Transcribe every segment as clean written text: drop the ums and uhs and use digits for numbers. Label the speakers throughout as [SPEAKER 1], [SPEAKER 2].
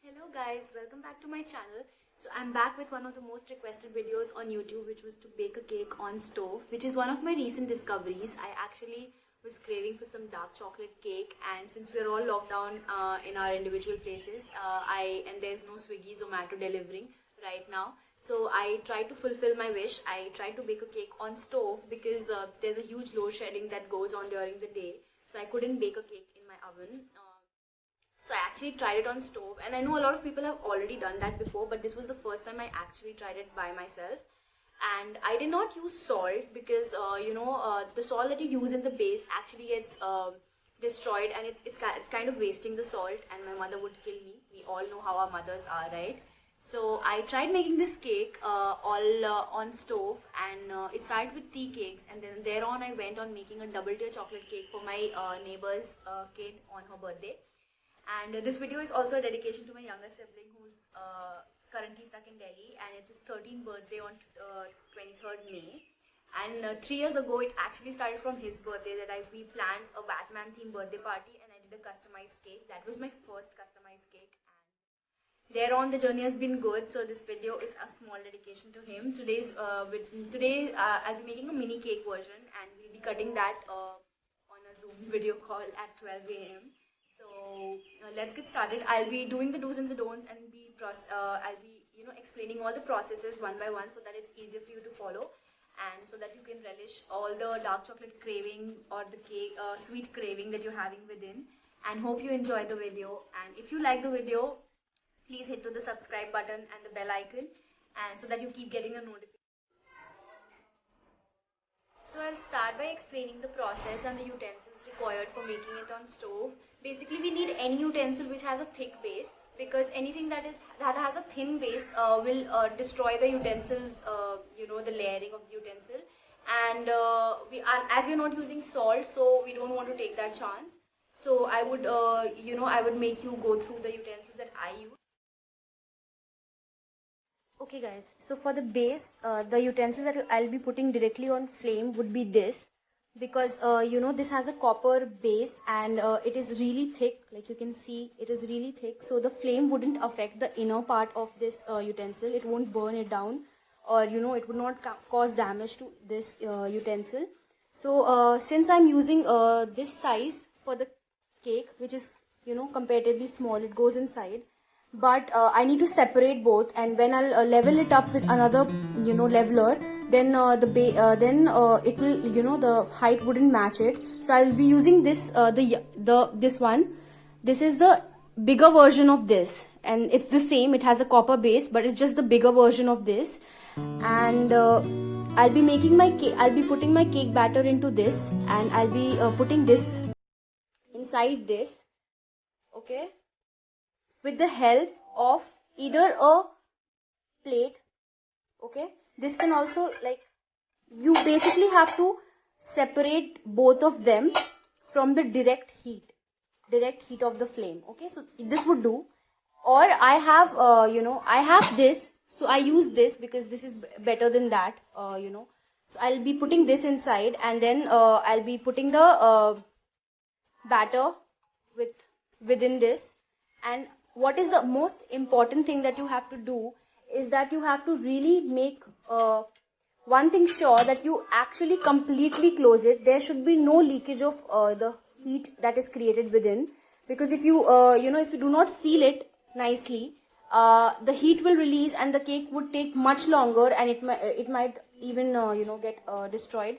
[SPEAKER 1] Hello guys, welcome back to my channel. So I'm back with one of the most requested videos on YouTube, which was to bake a cake on stove, which is one of my recent discoveries. I actually was craving for some dark chocolate cake, and since we're all locked down in our individual places, and there's no Swiggy, Zomato delivering right now. So I tried to fulfill my wish. I tried to bake a cake on stove because there's a huge load shedding that goes on during the day. So I couldn't bake a cake in my oven. So I actually tried it on stove, and I know a lot of people have already done that before, but this was the first time I actually tried it by myself. And I did not use salt because the salt that you use in the base actually gets destroyed, and it's kind of wasting the salt, and my mother would kill me. We all know how our mothers are, right? So I tried making this cake all on stove, and it started with tea cakes, and then thereon I went on making a double tier chocolate cake for my neighbor's kid on her birthday. And this video is also a dedication to my younger sibling who's currently stuck in Delhi, and it's his 13th birthday on 23rd May. And 3 years ago, it actually started from his birthday that we planned a Batman themed birthday party, and I did a customized cake. That was my first customized cake, and thereon the journey has been good. So this video is a small dedication to him. Today I'll be making a mini cake version, and we'll be cutting that on a Zoom video call at 12 a.m. So let's get started. I'll be doing the do's and the don'ts, and I'll be explaining all the processes one by one so that it's easier for you to follow, and so that you can relish all the dark chocolate craving or the cake sweet craving that you're having within. And hope you enjoy the video. And if you like the video, please hit to the subscribe button and the bell icon, and so that you keep getting a notification. So I'll start by explaining the process and the utensils required for making it on stove. Basically, we need any utensil which has a thick base, because anything that has a thin base will destroy the utensils, the layering of the utensil. And as we're not using salt, so we don't want to take that chance. So I would make you go through the utensils that I use. Okay guys, so for the base, the utensil that I'll be putting directly on flame would be this, because this has a copper base, and it is really thick. Like you can see, it is really thick, so the flame wouldn't affect the inner part of this utensil. It won't burn it down, or it would not cause damage to this utensil. So since I'm using this size for the cake, which is comparatively small, it goes inside, but I need to separate both, and when I'll level it up with another leveler, then it will the height wouldn't match it. So I'll be using this this one. This is the bigger version of this, and it's the same. It has a copper base, but it's just the bigger version of this. And I'll be making my cake. I'll be putting my cake batter into this, and I'll be putting this inside this. Okay, with the help of either a plate. Okay, this can also, like, you basically have to separate both of them from the direct heat of the flame. Okay, so this would do. Or I have I have this, so I use this because this is better than that. So I'll be putting this inside, and then I'll be putting the batter within this. And what is the most important thing that you have to do is that you have to really make one thing sure, that you actually completely close it. There should be no leakage of the heat that is created within, because if you if you do not seal it nicely, the heat will release, and the cake would take much longer, and it might even get destroyed.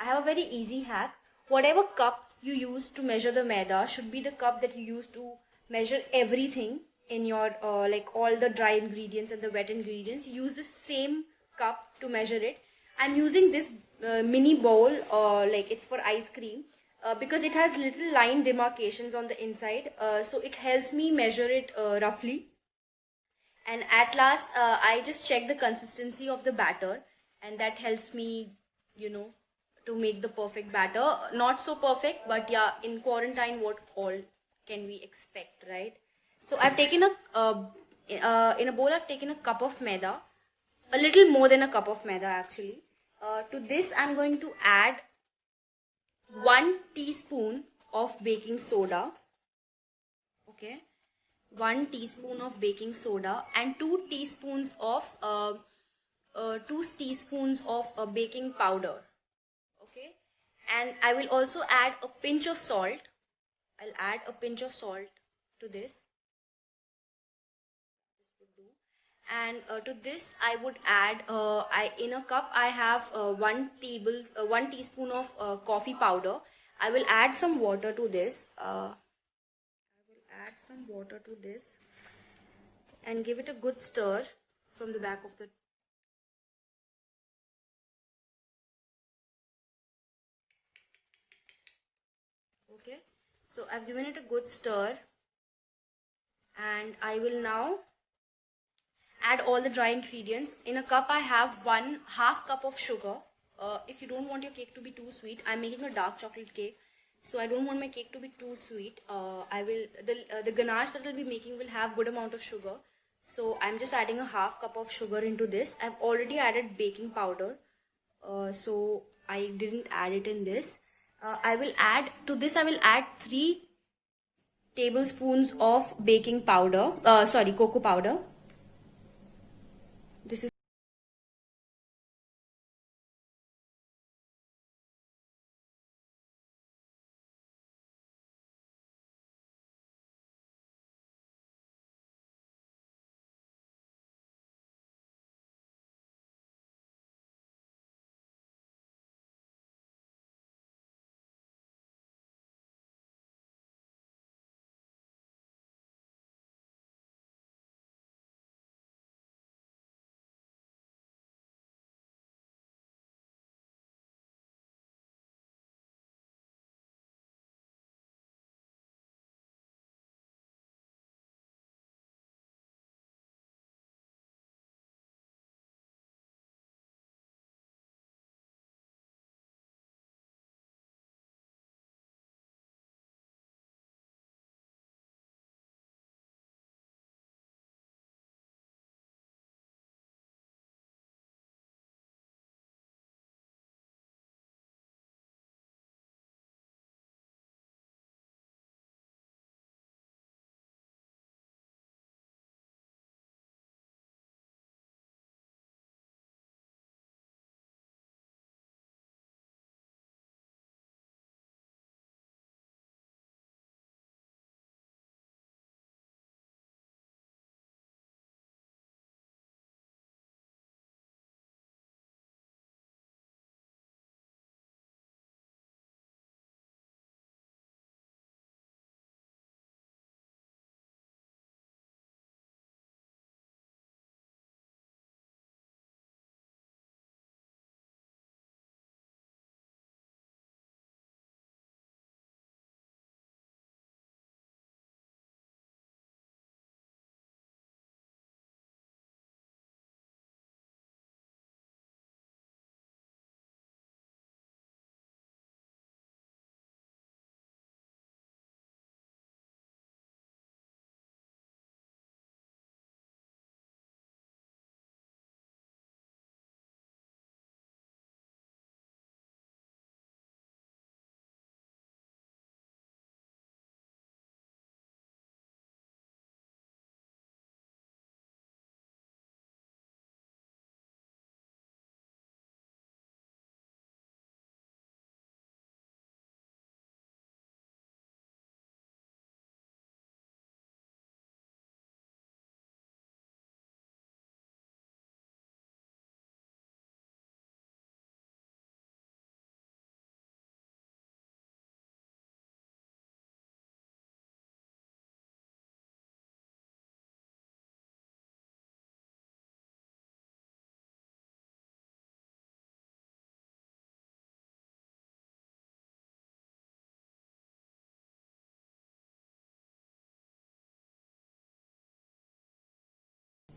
[SPEAKER 1] I have a very easy hack. Whatever cup you use to measure the maida should be the cup that you use to measure everything in your like all the dry ingredients and the wet ingredients. Use the same cup to measure it. I'm using this mini bowl, like it's for ice cream, because it has little line demarcations on the inside, so it helps me measure it roughly. And at last, I just check the consistency of the batter, and that helps me, you know, to make the perfect batter. Not so perfect, but yeah, in quarantine, what all can we expect, right? So I've taken in a bowl, I've taken a cup of maida, a little more than a cup of maida actually. To this, I'm going to add 1 teaspoon of baking soda. Okay, 1 teaspoon of baking soda, and 2 teaspoons of baking powder. Okay, and I will also add a pinch of salt. I'll add a pinch of salt to this. And to this I would add, in a cup I have 1 teaspoon of coffee powder. I will add some water to this. And give it a good stir from the back of the. Okay, so I've given it a good stir, and I will now add all the dry ingredients. In a cup I have 1/2 cup of sugar. If you don't want your cake to be too sweet, I'm making a dark chocolate cake, so I don't want my cake to be too sweet. I will the ganache that I'll be making will have good amount of sugar, so I'm just adding a 1/2 cup of sugar into this. I've already added baking powder, so I didn't add it in this. I will add to this. I will add 3 tablespoons of baking powder. Cocoa powder. This is.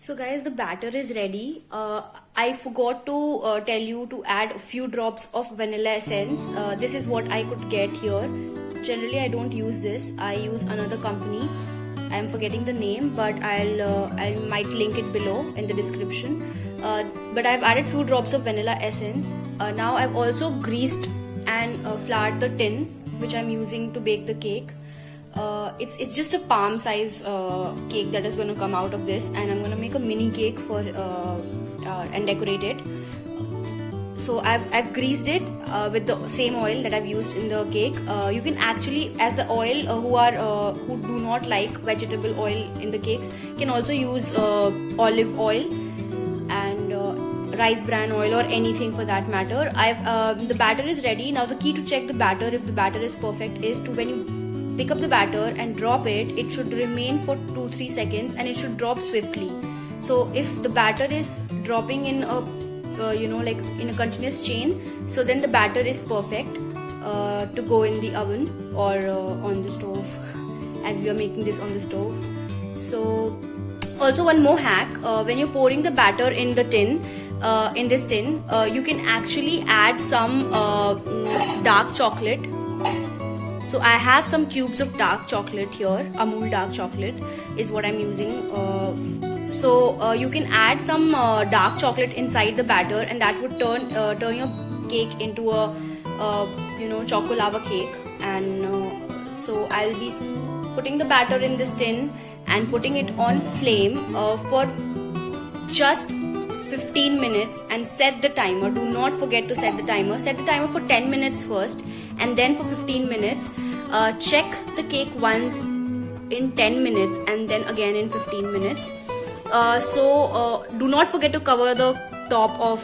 [SPEAKER 1] So guys, the batter is ready. I forgot to tell you to add a few drops of vanilla essence. This is what I could get here. Generally, I don't use this. I use another company. I'm forgetting the name, but I might link it below in the description. But I've added few drops of vanilla essence. Now I've also greased and floured the tin which I'm using to bake the cake.
[SPEAKER 2] It's just a palm size cake that is going to come out of this, and I'm going to make a mini cake for and decorate it. So I've greased it with the same oil that I've used in the cake. You can actually, as the oil, who do not like vegetable oil in the cakes, can also use olive oil and rice bran oil or anything for that matter. The batter is ready. Now the key to check the batter, if the batter is perfect, is to, when you pick up the batter and drop it, it should remain for 2-3 seconds and it should drop swiftly. So if the batter is dropping in a like in a continuous chain, so then the batter is perfect to go in the oven or on the stove, as we are making this on the stove. So also one more hack, when you're pouring the batter in the tin, in this tin, you can actually add some dark chocolate. So I have some cubes of dark chocolate here. Amul dark chocolate is what I'm using. So you can add some dark chocolate inside the batter, and that would turn your cake into a choco lava cake. And so I'll be putting the batter in this tin and putting it on flame for just 15 minutes and set the timer. Do not forget to set the timer. Set the timer for 10 minutes first and then for 15 minutes. Check the cake once in 10 minutes and then again in 15 minutes. So do not forget to cover the top of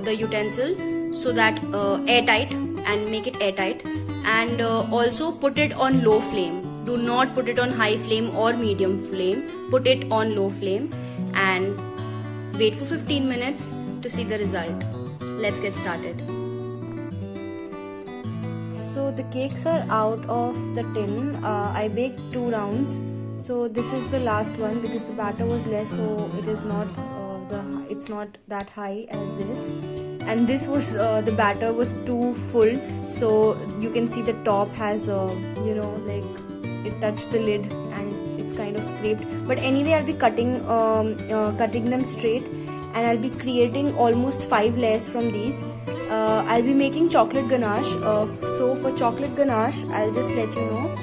[SPEAKER 2] the utensil so that airtight, and make it airtight, and also put it on low flame. Do not put it on high flame or medium flame. Put it on low flame and wait for 15 minutes to see the result. Let's get started. So the cakes are out of the tin. I baked 2 rounds. So this is the last one because the batter was less, so it is not it's not that high as this. And this was the batter was too full, so you can see the top has like it touched the lid and it's kind of scraped. But anyway, I'll be cutting them straight, and I'll be creating almost 5 layers from these. I'll be making chocolate ganache. So for chocolate ganache, I'll just let you know.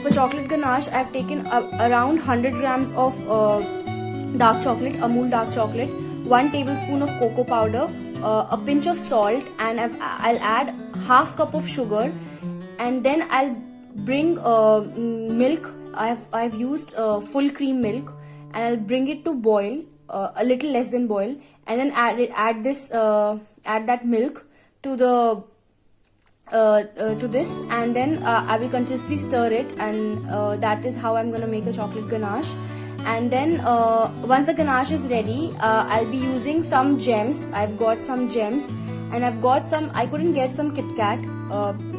[SPEAKER 2] For chocolate ganache, I've taken around 100 grams of dark chocolate, Amul dark chocolate, 1 tablespoon of cocoa powder, a pinch of salt, and I'll add half cup of sugar, and then I'll bring milk. I've used full cream milk, and I'll bring it to boil, a little less than boil, and then add that milk to the to this, and then I will continuously stir it, and that is how I'm gonna make a chocolate ganache. And then once the ganache is ready, I'll be using some gems. I've got some gems, and I've got some. I couldn't get some Kit Kat.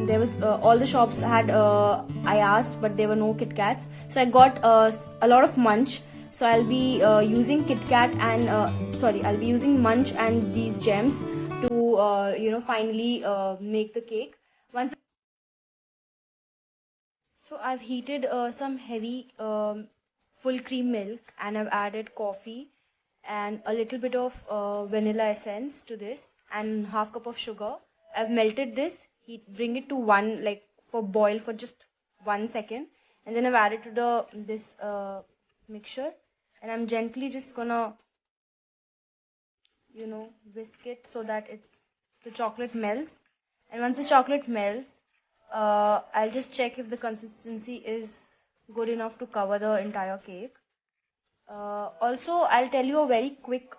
[SPEAKER 2] There was all the shops had. I asked, but there were no Kit Kats, so I got a lot of Munch. So I'll be using Kit Kat and I'll be using Munch and these gems to finally make the cake. So I've heated some heavy full cream milk, and I've added coffee and a little bit of vanilla essence to this, and half cup of sugar. I've melted this, bring it to for boil for just 1 second, and then I've added to this mixture, and I'm gently just gonna whisk it so that the chocolate melts. And once the chocolate melts, I'll just check if the consistency is good enough to cover the entire cake. Also, I'll tell you a very quick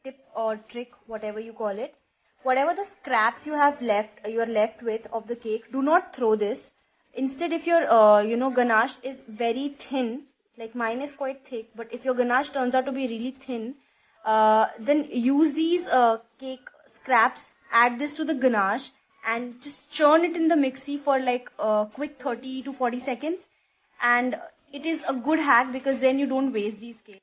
[SPEAKER 2] tip or trick, whatever you call it. Whatever the scraps you are left with of the cake, do not throw this. Instead, if your ganache is very thin, like mine is quite thick, but if your ganache turns out to be really thin, then use these cake scraps, add this to the ganache, and just churn it in the mixie for like a quick 30 to 40 seconds. And it is a good hack because then you don't waste these cakes.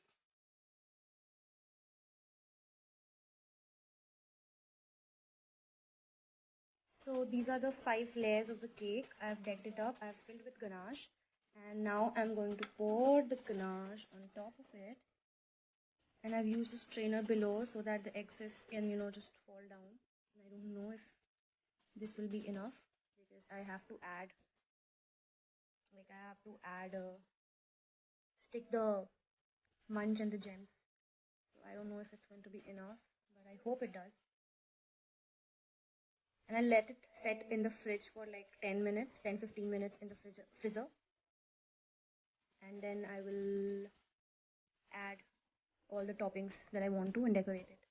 [SPEAKER 2] So these are the 5 layers of the cake. I've decked it up, I've filled with ganache, and now I'm going to pour the ganache on top of it. And I've used a strainer below so that the excess can just fall down. I don't know if this will be enough.
[SPEAKER 1] because I have to add, stick the munch and the gems. So I don't know if it's going to be enough, but I hope it does. And I let it set in the fridge for like 10 minutes, 10-15 minutes in the freezer. And then I will add all the toppings that I want to and decorate it.